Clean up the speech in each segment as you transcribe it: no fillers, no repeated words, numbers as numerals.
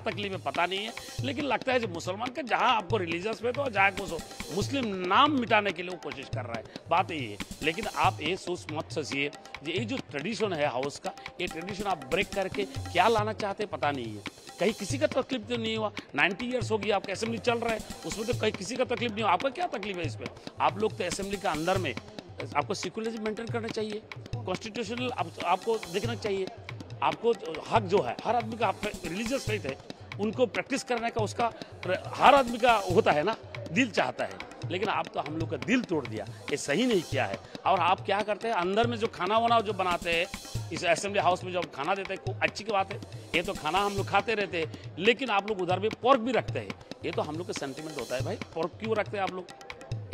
तकलीफ है पता नहीं है, लेकिन लगता है जो मुसलमान का जहाँ आपको रिलीजियस में तो जहाँ को मुस्लिम नाम मिटाने के लिए वो कोशिश कर रहा है, बात यही है। लेकिन आप ये सोच मत सोचिए ये जो ट्रेडिशन है हाउस का, ये ट्रेडिशन आप ब्रेक करके क्या लाना चाहते हैं पता नहीं है। कहीं किसी का तकलीफ तो नहीं हुआ, 90 ईयर्स हो गया आपका असेंबली चल रहा है, उसमें तो कहीं किसी का तकलीफ नहीं हुआ, आपका क्या तकलीफ है इसमें? आप लोग तो असेंबली के अंदर में आपको सेक्युलरिज्म मेंटेन करना चाहिए, कॉन्स्टिट्यूशनल आपको देखना चाहिए। आपको हक जो है हर आदमी का, रिलीजियस फेथ है उनको प्रैक्टिस करने का, उसका हर आदमी का होता है ना, दिल चाहता है। लेकिन आप तो हम लोग का दिल तोड़ दिया, ये सही नहीं किया है। और आप क्या करते हैं अंदर में जो खाना वाना जो बनाते हैं इस असेंबली हाउस में, जो खाना देते हैं अच्छी की बात है, ये तो खाना हम लोग खाते रहते हैं, लेकिन आप लोग उधर भी पोर्क भी रखते हैं। ये तो हम लोग का सेंटिमेंट होता है भाई, पोर्क क्यों रखते हैं आप लोग?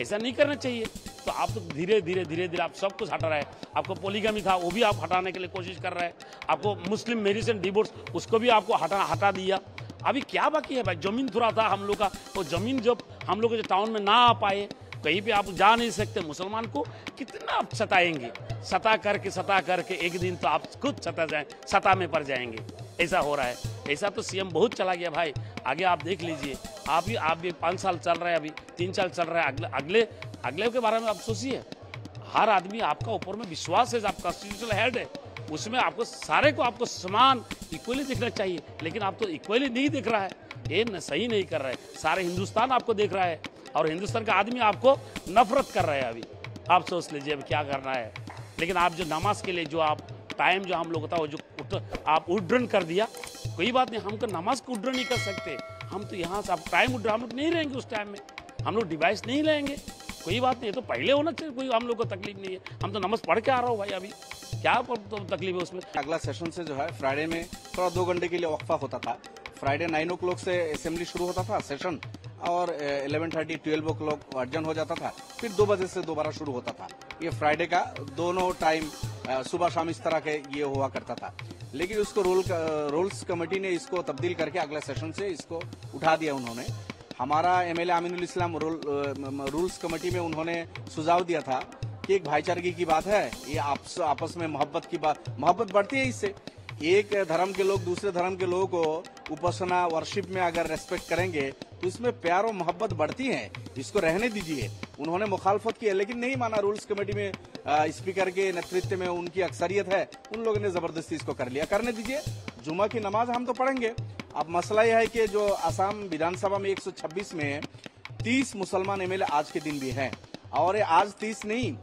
ऐसा नहीं करना चाहिए। तो आप तो धीरे धीरे आप सब कुछ हटा रहे हैं। आपको पोलीगमी था वो भी आप हटाने के लिए कोशिश कर रहे हैं, आपको मुस्लिम मैरिज एंड डिवोर्स उसको भी आपको हटा दिया। अभी क्या बाकी है भाई? जमीन थोड़ा था हम लोग का, वो जमीन जब हम लोग टाउन में ना आ पाए, कहीं पे आप जा नहीं सकते, मुसलमान को कितना आप सताएंगे, सता करके एक दिन तो आप खुद सता में पड़ जाएंगे। ऐसा हो रहा है। ऐसा तो सीएम बहुत चला गया भाई, आगे आप देख लीजिए। आप भी 5 साल चल रहे हैं, अभी 3 साल चल रहा है, अगले के बारे में आप सोचिए। हर आदमी आपका ऊपर में विश्वास है, आप कॉन्स्टिट्यूशनल हेड है, उसमें आपको सारे को आपको समान इक्वली दिखना चाहिए, लेकिन आप तो इक्वली नहीं दिख रहा है, ये सही नहीं कर रहा है। सारे हिंदुस्तान आपको देख रहा है और हिंदुस्तान का आदमी आपको नफरत कर रहा है। अभी आप सोच लीजिए अब क्या करना है। लेकिन आप जो नमाज के लिए जो आप टाइम जो हम लोग था वो जो आप उड्डन कर दिया, कोई बात नहीं, हम तो नमाज को उड्डन नहीं कर सकते। हम तो यहाँ से आप टाइम उड्डन हम लोग नहीं रहेंगे, उस टाइम में हम लोग डिवाइस नहीं लेंगे, कोई बात नहीं, तो पहले होना चाहिए, कोई हम लोग को तकलीफ नहीं है। हम तो नमाज पढ़ के आ रहा हूँ भाई, अभी क्या तो तकलीफ है उसमें? अगला सेशन से जो है फ्राइडे में थोड़ा 2 घंटे के लिए वक्फा होता था। फ्राइडे 9 o'clock से असेंबली शुरू होता था सेशन, और 11:30 12 o'clock अर्जन हो जाता था, फिर 2 बजे से दोबारा शुरू होता था। ये फ्राइडे का दोनों टाइम सुबह शाम इस तरह के ये हुआ करता था। लेकिन उसको रूल्स कमेटी ने इसको तब्दील करके अगले सेशन से इसको उठा दिया उन्होंने। हमारा एमएलए अमीनुल इस्लाम रूल्स कमेटी में उन्होंने सुझाव दिया था कि एक भाईचारगी की बात है, ये आपस में मोहब्बत बढ़ती है इससे। एक धर्म के लोग दूसरे धर्म के लोगों को उपासना वर्शिप में अगर रेस्पेक्ट करेंगे तो इसमें प्यार और मोहब्बत बढ़ती है, इसको रहने दीजिए। उन्होंने मुखालफत की है लेकिन नहीं माना। रूल्स कमेटी में स्पीकर के नेतृत्व में उनकी अक्सरियत है, उन लोगों ने जबरदस्ती इसको कर लिया। करने दीजिए, जुमा की नमाज हम तो पढ़ेंगे। अब मसला यह है कि जो असम विधानसभा में 126 में 30 मुसलमान एमएलए आज के दिन भी हैं, और आज 30 नहीं,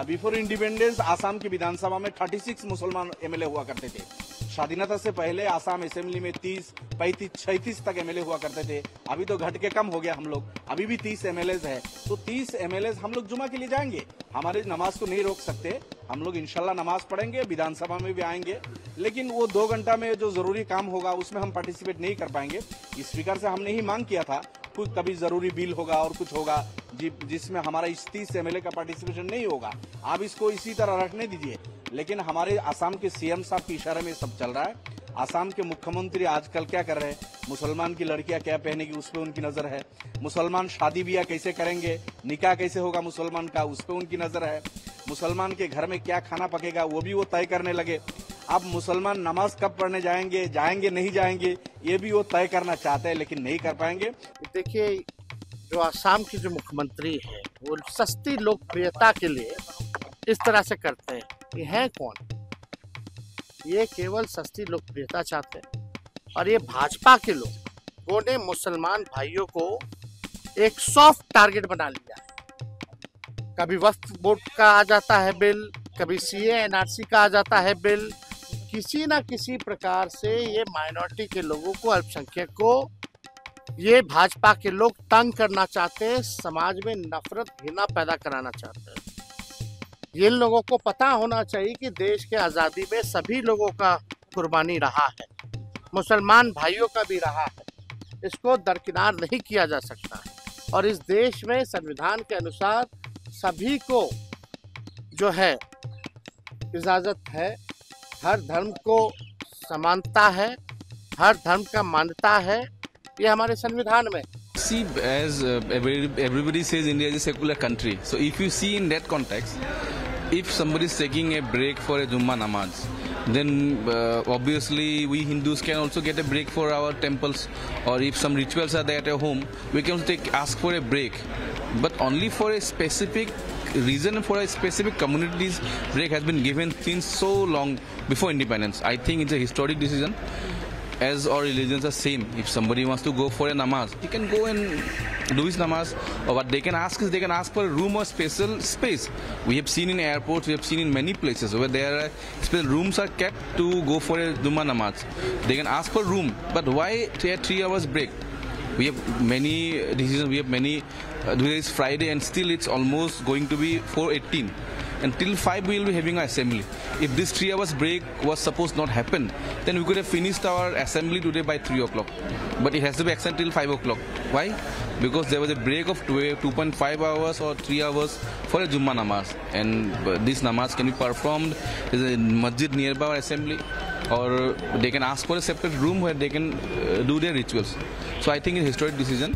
बिफोर इंडिपेंडेंस आसाम की विधानसभा में 36 मुसलमान एमएलए हुआ करते थे। स्वाधीनता से पहले आसाम असेंबली में 30, 35, 36 तक एमएलए हुआ करते थे। अभी तो घट के कम हो गया हम लोग, अभी भी 30 एमएलए है। तो 30 एमएलए हम लोग जुमा के लिए जाएंगे, हमारे नमाज को नहीं रोक सकते। हम लोग इंशाल्लाह नमाज पढ़ेंगे, विधानसभा में भी आएंगे, लेकिन वो 2 घंटा में जो जरूरी काम होगा उसमें हम पार्टिसिपेट नहीं कर पाएंगे। स्पीकर से हमने ही मांग किया था, कुछ कभी जरूरी बिल होगा और कुछ होगा जिसमें हमारा इस 30 एमएलए का पार्टिसिपेशन नहीं होगा, आप इसको इसी तरह रखने दीजिए। लेकिन हमारे आसाम के सीएम साहब के इशारे में सब चल रहा है। आसाम के मुख्यमंत्री आजकल क्या कर रहे हैं, मुसलमान की लड़कियां क्या पहनेगी उस पर उनकी नजर है, मुसलमान शादी ब्याह कैसे करेंगे, निकाह कैसे होगा मुसलमान का, उस पर उनकी नजर है, मुसलमान के घर में क्या खाना पकेगा वो भी वो तय करने लगे। अब मुसलमान नमाज कब पढ़ने जाएंगे नहीं जाएंगे, ये भी वो तय करना चाहते हैं, लेकिन नहीं कर पाएंगे। देखिए, जो आसाम की जो मुख्यमंत्री है वो सस्ती लोकप्रियता के लिए इस तरह से करते हैं। ये है कौन? ये केवल सस्ती लोकप्रियता चाहते हैं। और ये भाजपा के लोगों ने मुसलमान भाइयों को एक सॉफ्ट टारगेट बना लिया है। कभी वक्फ बोर्ड का आ जाता है बिल, कभी सीए एनआरसी का आ जाता है बिल। किसी ना किसी प्रकार से ये माइनॉरिटी के लोगों को, अल्पसंख्यक को, ये भाजपा के लोग तंग करना चाहते हैं, समाज में नफरत, घृणा पैदा कराना चाहते हैं। ये लोगों को पता होना चाहिए कि देश के आज़ादी में सभी लोगों का कुर्बानी रहा है, मुसलमान भाइयों का भी रहा है, इसको दरकिनार नहीं किया जा सकता है। और इस देश में संविधान के अनुसार सभी को जो है इजाज़त है, हर धर्म को समानता है, हर धर्म का मान्यता है, ये हमारे संविधान में। See, as everybody says, India is a secular country. So if you see in that context, if somebody is taking a break for a Jummah namaz, then obviously we Hindus can also get a break for our temples, or if some rituals are there at our home, we can also ask for a break, but only for a specific reason, for a specific community's break has been given since so long before independence. I think it's a historic decision, as all religions are same. If somebody wants to go for a namaz, he can go and do his namaz, or what they can ask is they can ask for a room or special space. We have seen in airports, we have seen in many places where there are special rooms are kept to go for a Jummah namaz. They can ask for room, but why 3 hours break? We have many decisions, we have many, today is Friday and still it's almost going to be 4:18. Until 5 we will be having our assembly. If this 3 hours break was supposed not happen, then we could have finished our assembly today by 3 o'clock. But it has to be extended till 5 o'clock. Why? Because there was a break of 2.5 hours or 3 hours for a Jummah namaz. And this namaz can be performed in a masjid nearby our assembly, or they can ask for a separate room where they can do their rituals. So I think it's a historic decision.